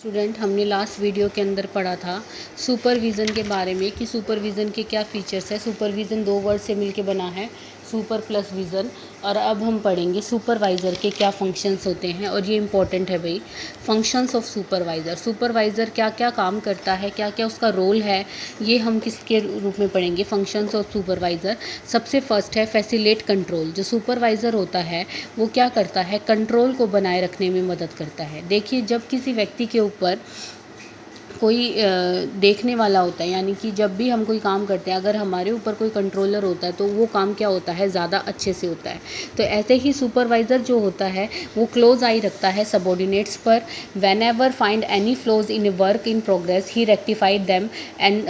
Student, हमने last video के अंदर पढ़ा था सुपरविज़न के बारे में कि सुपरविज़न के क्या फीचर्स है। सुपरविज़न दो वर्ड से मिलके बना है, सुपर प्लस विज़न। और अब हम पढ़ेंगे सुपरवाइज़र के क्या फंक्शंस होते हैं। और ये इंपॉर्टेंट है भाई, फंक्शंस ऑफ सुपरवाइज़र। सुपरवाइज़र क्या क्या काम करता है, क्या क्या उसका रोल है, ये हम किसके रूप में पढ़ेंगे, फंक्शंस ऑफ सुपरवाइज़र। सबसे फर्स्ट है फैसिलिटेट कंट्रोल। जो सुपरवाइज़र होता है वो क्या करता है, कंट्रोल को बनाए रखने में मदद करता है। देखिए, जब किसी व्यक्ति के ऊपर कोई देखने वाला होता है, यानी कि जब भी हम कोई काम करते हैं, अगर हमारे ऊपर कोई कंट्रोलर होता है तो वो काम क्या होता है, ज़्यादा अच्छे से होता है। तो ऐसे ही सुपरवाइज़र जो होता है वो क्लोज आई रखता है सबॉर्डिनेट्स पर। Whenever find any flaws in a work in progress he rectified them and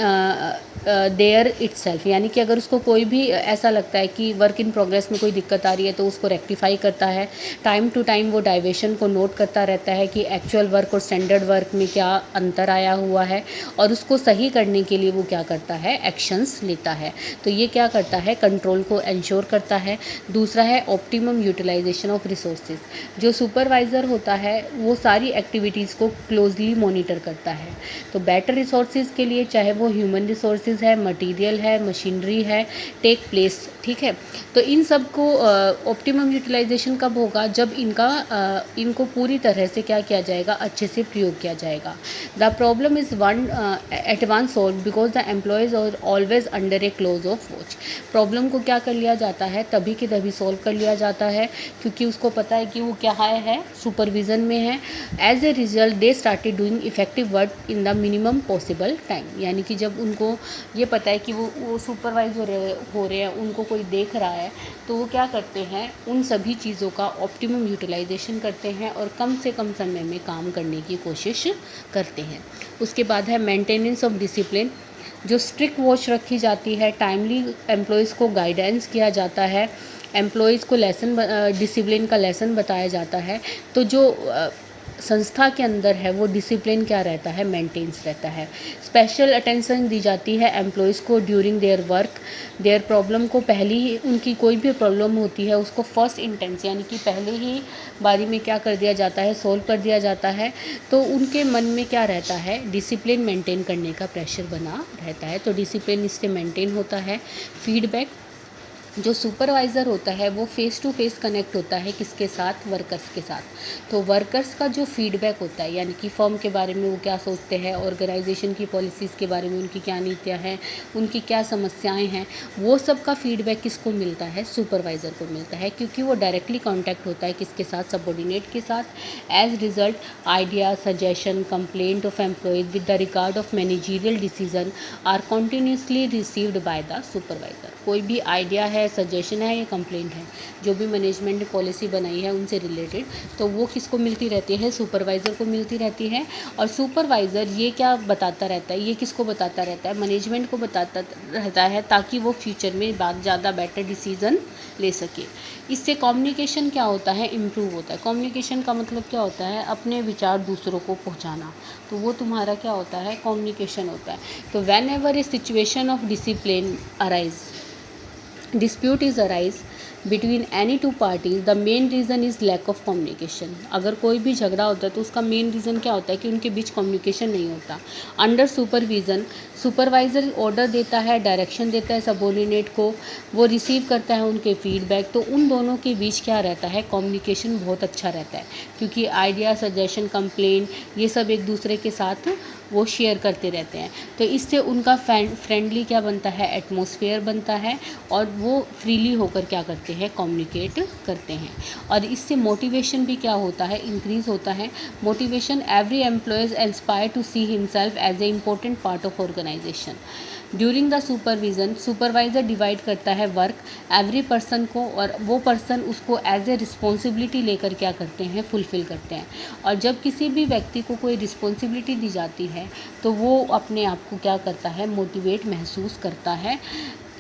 there itself. यानी कि अगर उसको कोई भी ऐसा लगता है कि वर्क इन प्रोग्रेस में कोई दिक्कत आ रही है तो उसको रेक्टिफाई करता है। टाइम टू टाइम वो डाइवेशन को नोट करता रहता है कि एक्चुअल वर्क और स्टैंडर्ड वर्क में क्या अंतर आया हुआ है, और उसको सही करने के लिए वो क्या करता है, एक्शंस लेता है। तो ये क्या करता है, कंट्रोल को इंश्योर करता है। दूसरा है ऑप्टिमम यूटिलाइजेशन ऑफ रिसोर्सेज। जो सुपरवाइज़र होता है वो सारी एक्टिविटीज़ को क्लोजली मॉनिटर करता है। तो बेटर रिसोर्सेज के लिए, चाहे वो ह्यूमन रिसोर्सेज है, मटेरियल है, मशीनरी है, टेक प्लेस, ठीक है। तो इन सब को ऑप्टिमम यूटिलाइजेशन कब होगा, जब इनको पूरी तरह से क्या किया जाएगा, अच्छे से प्रयोग किया जाएगा। The problem is at one solve because the employees are always under a close of watch. Problem को क्या कर लिया जाता है, तभी के तभी सॉल्व कर लिया जाता है, क्योंकि उसको पता है कि वो क्या है, सुपरविज़न में है। As a result they started doing effective work in the minimum possible time. यानी कि जब उनको ये पता है कि वो सुपरवाइज हो रहे हैं, उनको कोई देख रहा है, तो वो क्या करते हैं, उन सभी चीज़ों का ऑप्टिमम यूटिलाइजेशन करते हैं और कम से कम समय में काम करने की कोशिश करते हैं। उसके बाद है मेंटेनेंस ऑफ डिसिप्लिन। जो स्ट्रिक्ट वॉच रखी जाती है, टाइमली एम्प्लॉयज़ को गाइडेंस किया जाता है, एम्प्लॉयज़ को डिसिप्लिन का लेसन बताया जाता है। तो जो संस्था के अंदर है वो डिसिप्लिन क्या रहता है, मेंटेन्स रहता है। स्पेशल अटेंशन दी जाती है एम्प्लॉयज़ को during their work. Their problem को पहले ही, उनकी कोई भी प्रॉब्लम होती है उसको फर्स्ट इंटेंस, यानी कि पहले ही बारी में क्या कर दिया जाता है, सोल्व कर दिया जाता है। तो उनके मन में क्या रहता है, डिसिप्लिन मेंटेन करने का प्रेशर बना रहता है। तो डिसिप्लिन इससे मेंटेन होता है। फीडबैक, जो सुपरवाइज़र होता है वो फेस टू फेस कनेक्ट होता है किसके साथ, वर्कर्स के साथ। तो वर्कर्स का जो फीडबैक होता है, यानी कि फर्म के बारे में वो क्या सोचते हैं, ऑर्गेनाइजेशन की पॉलिसीज़ के बारे में उनकी क्या नीतियाँ हैं, उनकी क्या समस्याएं हैं, वो सब का फीडबैक किसको मिलता है, सुपरवाइज़र को मिलता है, क्योंकि वो डायरेक्टली कॉन्टैक्ट होता है किसके साथ, सबऑर्डिनेट के साथ। As result idea, suggestion, complaint of employees with the regard of managerial decision are continuously received by the supervisor. कोई भी आइडिया है, सजेशन है या कंप्लेंट है, जो भी मैनेजमेंट ने पॉलिसी बनाई है उनसे रिलेटेड, तो वो किसको मिलती रहती है, सुपरवाइज़र को मिलती रहती है। और सुपरवाइज़र ये क्या बताता रहता है, ये किसको बताता रहता है, मैनेजमेंट को बताता रहता है, ताकि वो फ्यूचर में ज़्यादा बेटर डिसीजन ले सके। इससे कम्युनिकेशन क्या होता है, इम्प्रूव होता है। कम्युनिकेशन का मतलब क्या होता है, अपने विचार दूसरों को पहुंचाना। तो वो तुम्हारा क्या होता है, कम्युनिकेशन होता है। तो when ever A situation of discipline arise, dispute is arise between any two parties, the main reason is lack of communication। अगर कोई भी झगड़ा होता है तो उसका मेन रीज़न क्या होता है कि उनके बीच कम्युनिकेशन नहीं होता। अंडर सुपरविज़न, सुपरवाइज़र ऑर्डर देता है, डायरेक्शन देता है सबऑर्डिनेट को, वो रिसीव करता है उनके फीडबैक। तो उन दोनों के बीच क्या रहता है, कम्युनिकेशन बहुत अच्छा रहता है, क्योंकि आइडिया, सजेशन, कंप्लेन, ये सब एक दूसरे के साथ वो शेयर करते रहते हैं। तो इससे उनका फ्रेंडली क्या बनता है, एटमॉस्फेयर बनता है, और वो फ्रीली होकर क्या करते हैं, कम्युनिकेट करते हैं। और इससे मोटिवेशन भी क्या होता है, इंक्रीज़ होता है। Motivation, every employees inspire to see himself as a important part of organisation. During the supervision, supervisor divide करता है वर्क एवरी पर्सन को, और वो पर्सन उसको एज ए रिस्पॉन्सिबिलिटी लेकर क्या करते हैं, फुलफ़िल करते हैं। और जब किसी भी व्यक्ति को कोई रिस्पॉन्सिबिलिटी दी जाती है तो वो अपने आप को क्या करता है, मोटिवेट महसूस करता है।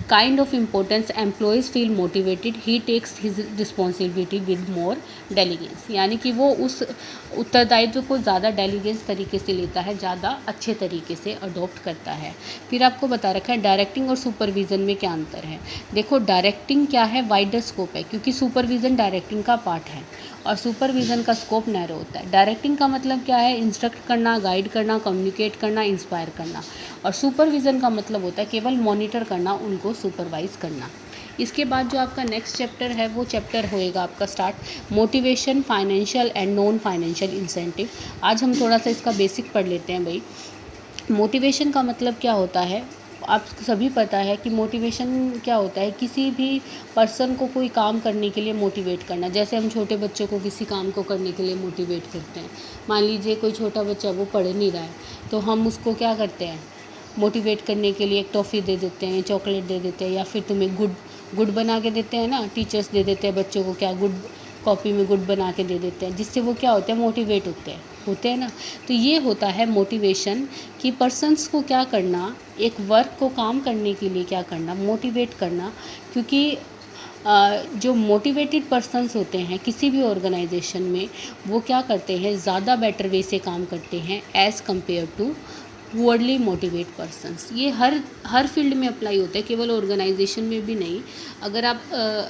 Kind of importance, employees feel motivated, he takes his responsibility with more diligence. यानी कि वो उस उत्तरदायित्व को ज़्यादा डेलीगेंस तरीके से लेता है, ज़्यादा अच्छे तरीके से अडॉप्ट करता है। फिर आपको बता रखा है डायरेक्टिंग और सुपरविज़न में क्या अंतर है। देखो, डायरेक्टिंग क्या है, वाइडर स्कोप है, क्योंकि सुपरविज़न डायरेक्टिंग का पार्ट है, और सुपरविज़न का स्कोप नैरो होता है। डायरेक्टिंग का मतलब क्या है, इंस्ट्रक्ट करना, गाइड करना, कम्युनिकेट करना, इंस्पायर करना। और सुपरविज़न का मतलब होता है केवल मॉनिटर करना, उनको सुपरवाइज़ करना। इसके बाद जो आपका नेक्स्ट चैप्टर है वो चैप्टर होएगा आपका start motivation, financial and non financial incentive. आज हम थोड़ा सा इसका बेसिक पढ़ लेते हैं भाई। मोटिवेशन का मतलब क्या होता है, आप सभी पता है कि मोटिवेशन क्या होता है, किसी भी पर्सन को कोई काम करने के लिए मोटिवेट करना। जैसे हम छोटे बच्चों को किसी काम को करने के लिए मोटिवेट करते हैं। मान लीजिए कोई छोटा बच्चा वो पढ़ नहीं रहा है, तो हम उसको क्या करते हैं, मोटिवेट करने के लिए एक टॉफ़ी दे देते हैं, चॉकलेट दे देते हैं, या फिर तुम्हें गुड बना के देते हैं ना, टीचर्स दे देते हैं बच्चों को, क्या गुड कॉपी में गुड बना के दे देते हैं, जिससे वो क्या होते हैं, मोटिवेट होते हैं ना। तो ये होता है मोटिवेशन, कि पर्सन्स को क्या करना, एक वर्क को काम करने के लिए क्या करना, मोटिवेट करना। क्योंकि जो मोटिवेटेड पर्सन्स होते हैं किसी भी ऑर्गेनाइजेशन में, वो क्या करते हैं, ज़्यादा बेटर वे से काम करते हैं as compare to poorly motivate persons. ये हर फील्ड में अप्लाई होता है, केवल ऑर्गेनाइजेशन में भी नहीं। अगर आप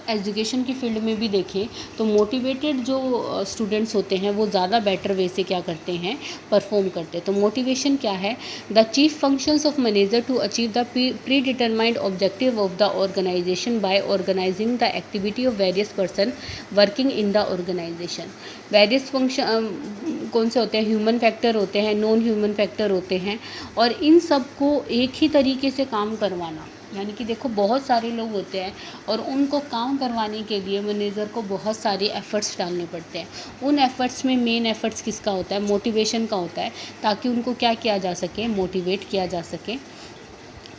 एजुकेशन की फील्ड में भी देखें तो मोटिवेटेड जो स्टूडेंट्स होते हैं वो ज़्यादा बेटर वे से क्या करते हैं, परफॉर्म करते हैं। तो मोटिवेशन क्या है, the chief functions of manager to achieve the predetermined objective of the organisation by organising the activity of various person working in the organisation. Various function कौन से होते हैं, ह्यूमन फैक्टर होते हैं, नॉन ह्यूमन फैक्टर होते हैं, और इन सब को एक ही तरीके से काम करवाना। यानी कि देखो बहुत सारे लोग होते हैं और उनको काम करवाने के लिए मैनेजर को बहुत सारे एफ़र्ट्स डालने पड़ते हैं। उन एफ़र्ट्स में मेन एफ़र्ट्स किसका होता है, मोटिवेशन का होता है, ताकि उनको क्या किया जा सके, मोटिवेट किया जा सके।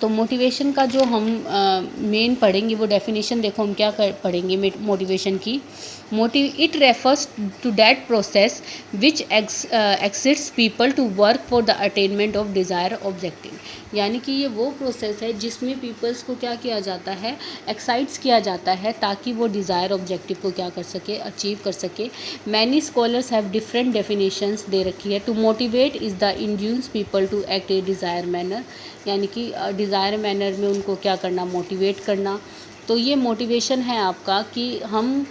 तो मोटिवेशन का जो हम मेन पढ़ेंगे वो डेफिनेशन देखो हम क्या पढ़ेंगे मोटिवेशन की। It refers to that process which excites people to work for the attainment of desire objective. यानी कि ये वो प्रोसेस है जिसमें पीपल्स को क्या किया जाता है, एक्साइट्स किया जाता है, ताकि वो डिज़ायर ऑब्जेक्टिव को क्या कर सके, अचीव कर सके। Many scholars have different definitions दे रखी है। To motivate is the induce people to act a desire manner. यानी कि डिज़ायर मैनर में उनको क्या करना, मोटिवेट करना। तो ये मोटिवेशन है आपका कि हम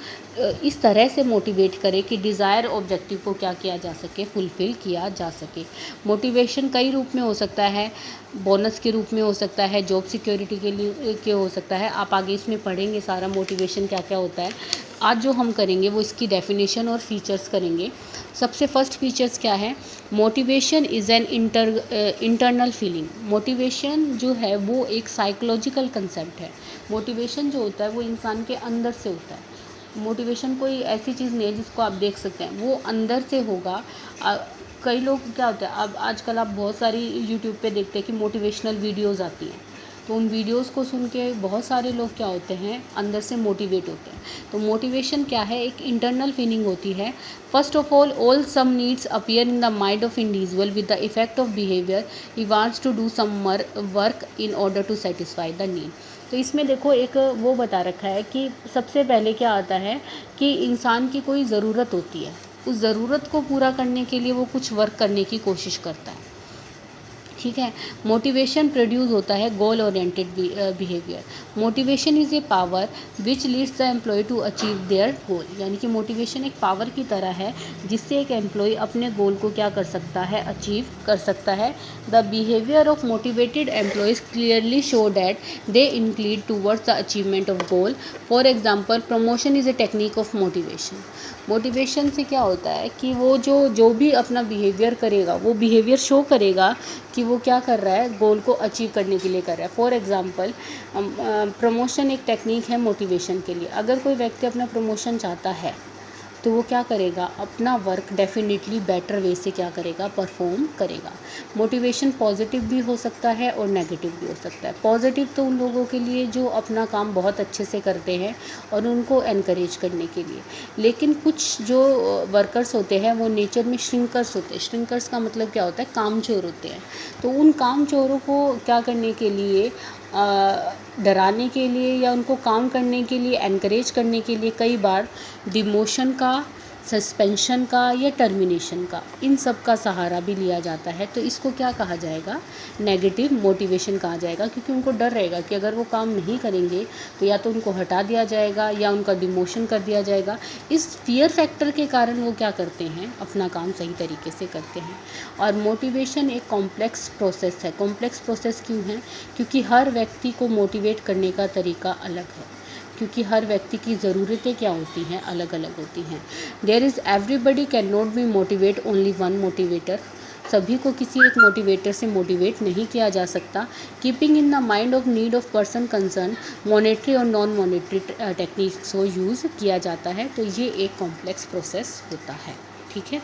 इस तरह से मोटिवेट करें कि डिज़ायर ऑब्जेक्टिव को क्या किया जा सके, फुलफ़िल किया जा सके। मोटिवेशन कई रूप में हो सकता है, बोनस के रूप में हो सकता है, जॉब सिक्योरिटी के लिए के हो सकता है। आप आगे इसमें पढ़ेंगे सारा मोटिवेशन क्या क्या होता है। आज जो हम करेंगे वो इसकी डेफिनेशन और फीचर्स करेंगे। सबसे फर्स्ट फीचर्स क्या है, motivation is an internal feeling. Motivation जो है वो एक साइकोलॉजिकल कंसेप्ट है। मोटिवेशन जो होता है वो इंसान के अंदर से होता है। मोटिवेशन कोई ऐसी चीज़ नहीं है जिसको आप देख सकते हैं, वो अंदर से होगा। कई लोग क्या होता है, अब आजकल आप बहुत सारी यूट्यूब पे देखते हैं कि मोटिवेशनल वीडियोज़ आती हैं, तो उन वीडियोस को सुन के बहुत सारे लोग क्या होते हैं, अंदर से मोटिवेट होते हैं। तो मोटिवेशन क्या है, एक इंटरनल फीलिंग होती है। First of all some needs appear in the mind of individual with the effect of behaviour he wants to do some work in order to satisfy the need. तो इसमें देखो एक वो बता रखा है कि सबसे पहले क्या आता है कि इंसान की कोई ज़रूरत होती है, उस ज़रूरत को पूरा करने के लिए वो कुछ वर्क करने की कोशिश करता है। ठीक है। मोटिवेशन प्रोड्यूस होता है goal oriented behaviour. Motivation is a power which leads the employee to achieve their goal. यानी कि मोटिवेशन एक पावर की तरह है जिससे एक एम्प्लॉय अपने गोल को क्या कर सकता है, अचीव कर सकता है। The behaviour of motivated employees clearly show that they incline towards the achievement of goal. For example, promotion is a technique of motivation. Motivation से क्या होता है कि वो जो भी अपना बिहेवियर करेगा, वो बिहेवियर शो करेगा कि वो क्या कर रहा है, गोल को अचीव करने के लिए कर रहा है। फॉर एग्जांपल, प्रमोशन एक टेक्निक है मोटिवेशन के लिए। अगर कोई व्यक्ति अपना प्रमोशन चाहता है तो वो क्या करेगा, अपना वर्क डेफिनेटली बेटर वे से क्या करेगा, परफॉर्म करेगा। मोटिवेशन पॉजिटिव भी हो सकता है और नेगेटिव भी हो सकता है। पॉजिटिव तो उन लोगों के लिए जो अपना काम बहुत अच्छे से करते हैं और उनको एनकरेज करने के लिए। लेकिन कुछ जो वर्कर्स होते हैं वो नेचर में श्रिंकर्स होते हैं। श्रिंकर्स का मतलब क्या होता है, कामचोर होते हैं। तो उन कामचोरों को क्या करने के लिए, डराने के लिए या उनको काम करने के लिए एनकरेज करने के लिए कई बार डिमोशन का सस्पेंशन का या टर्मिनेशन का, इन सब का सहारा भी लिया जाता है। तो इसको क्या कहा जाएगा, नेगेटिव मोटिवेशन कहा जाएगा, क्योंकि उनको डर रहेगा कि अगर वो काम नहीं करेंगे तो या तो उनको हटा दिया जाएगा या उनका डिमोशन कर दिया जाएगा। इस फियर फैक्टर के कारण वो क्या करते हैं, अपना काम सही तरीके से करते हैं। और मोटिवेशन एक कॉम्प्लेक्स प्रोसेस है। कॉम्प्लेक्स प्रोसेस क्यों है, क्योंकि हर व्यक्ति को मोटिवेट करने का तरीका अलग है, क्योंकि हर व्यक्ति की ज़रूरतें क्या होती हैं, अलग अलग होती हैं। There is everybody can not be motivate only one motivator. सभी को किसी एक मोटिवेटर से मोटिवेट नहीं किया जा सकता। Keeping in the mind of need of person concern, monetary और नॉन मॉनेटरी टेक्निक्स को यूज़ किया जाता है। तो ये एक कॉम्प्लेक्स प्रोसेस होता है। ठीक है।